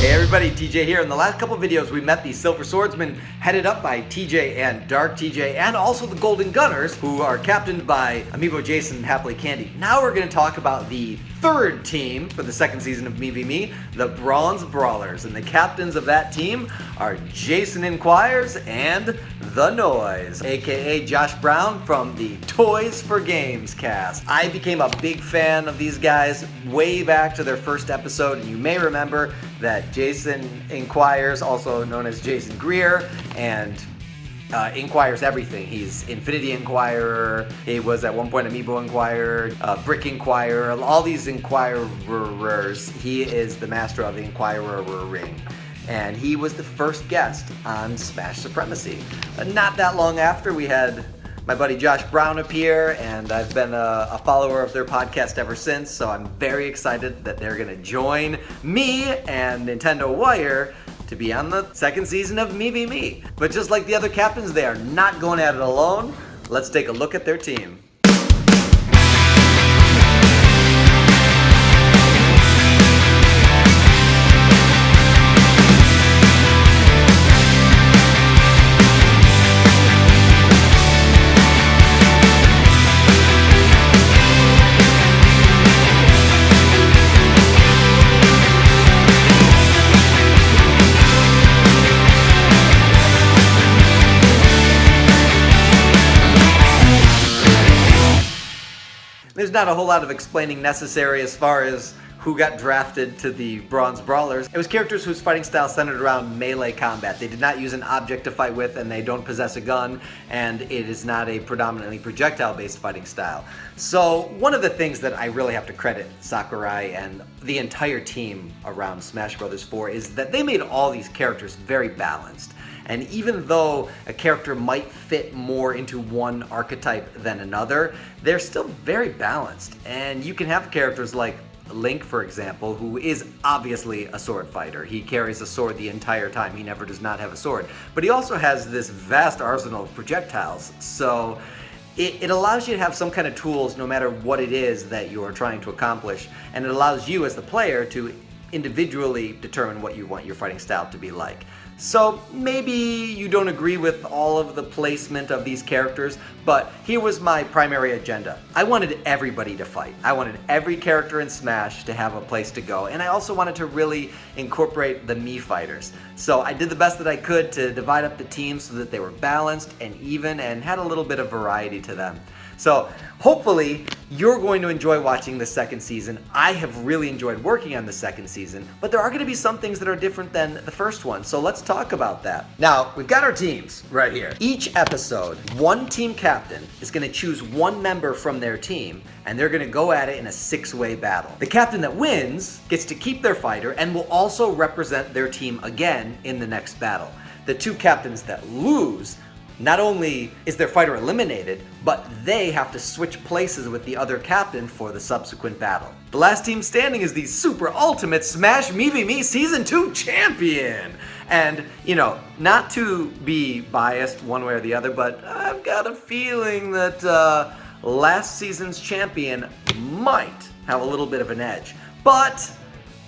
Hey everybody, TJ here. In the last couple videos we met the Silver Swordsmen headed up by TJ and Dark TJ, and also the Golden Gunners, who are captained by Amiibo Jason and Happily Candy. Now we're going to talk about the third team for the second season of Mii V Mii, the Bronze Brawlers, and the captains of that team are Jason Inquires and The Noise, aka Josh Brown from the Toys for Games cast. I became a big fan of these guys way back to their first episode, and you may remember that Jason Inquires, also known as Jason Greer, and Inquires everything. He's Infinity Inquirer, he was at one point Amiibo Inquirer, Brick Inquirer, all these Inquirers. He is the master of the Inquirer ring. And he was the first guest on Smash Supremacy. Not that long after, we had my buddy Josh Brown appear, and I've been a follower of their podcast ever since, so I'm very excited that they're gonna join me and Nintendo Wire to be on the second season of Mii V Mii. But just like the other captains, they are not going at it alone. Let's take a look at their team. There's not a whole lot of explaining necessary as far as who got drafted to the Bronze Brawlers. It was characters whose fighting style centered around melee combat. They did not use an object to fight with, and they don't possess a gun, and it is not a predominantly projectile-based fighting style. So one of the things that I really have to credit Sakurai and the entire team around Smash Bros. 4 is that they made all these characters very balanced. And even though a character might fit more into one archetype than another, they're still very balanced. And you can have characters like Link, for example, who is obviously a sword fighter. He carries a sword the entire time. He never does not have a sword. But he also has this vast arsenal of projectiles. So it allows you to have some kind of tools no matter what it is that you are trying to accomplish. And it allows you as the player to individually determine what you want your fighting style to be like. So maybe you don't agree with all of the placement of these characters, but here was my primary agenda. I wanted everybody to fight. I wanted every character in Smash to have a place to go, and I also wanted to really incorporate the Mii fighters. So I did the best that I could to divide up the teams so that they were balanced and even and had a little bit of variety to them. So hopefully you're going to enjoy watching the second season. I have really enjoyed working on the second season, but there are going to be some things that are different than the first one, so let's talk about that. Now, we've got our teams right here. Each episode, one team captain is going to choose one member from their team, and they're going to go at it in a 6-way battle. The captain that wins gets to keep their fighter and will also represent their team again in the next battle. The two captains that lose, not only is their fighter eliminated, but they have to switch places with the other captain for the subsequent battle. The last team standing is the super ultimate Smash Mii V Mii Season 2 champion! And, you know, not to be biased one way or the other, but I've got a feeling that last season's champion might have a little bit of an edge. But,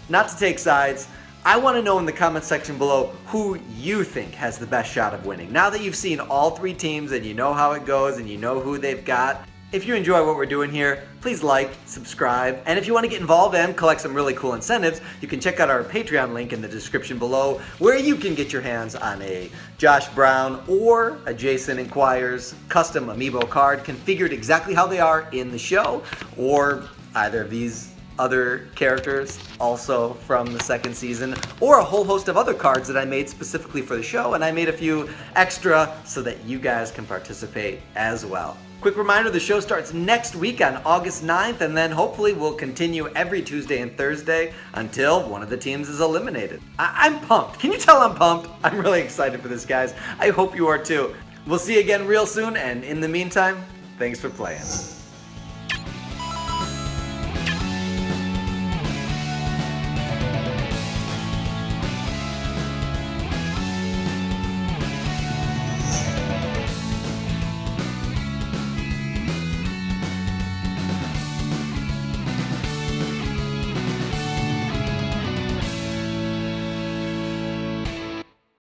not to take sides, I want to know in the comment section below who you think has the best shot of winning. Now that you've seen all three teams and you know how it goes and you know who they've got, if you enjoy what we're doing here, please like, subscribe, and if you want to get involved and collect some really cool incentives, you can check out our Patreon link in the description below, where you can get your hands on a Josh Brown or a Jason Inquires custom Amiibo card configured exactly how they are in the show, or either of these other characters also from the second season, or a whole host of other cards that I made specifically for the show, and I made a few extra so that you guys can participate as well. Quick reminder, the show starts next week on August 9th, and then hopefully we'll continue every Tuesday and Thursday until one of the teams is eliminated. I'm pumped. Can you tell I'm pumped? I'm really excited for this, guys. I hope you are too. We'll see you again real soon, and in the meantime, thanks for playing.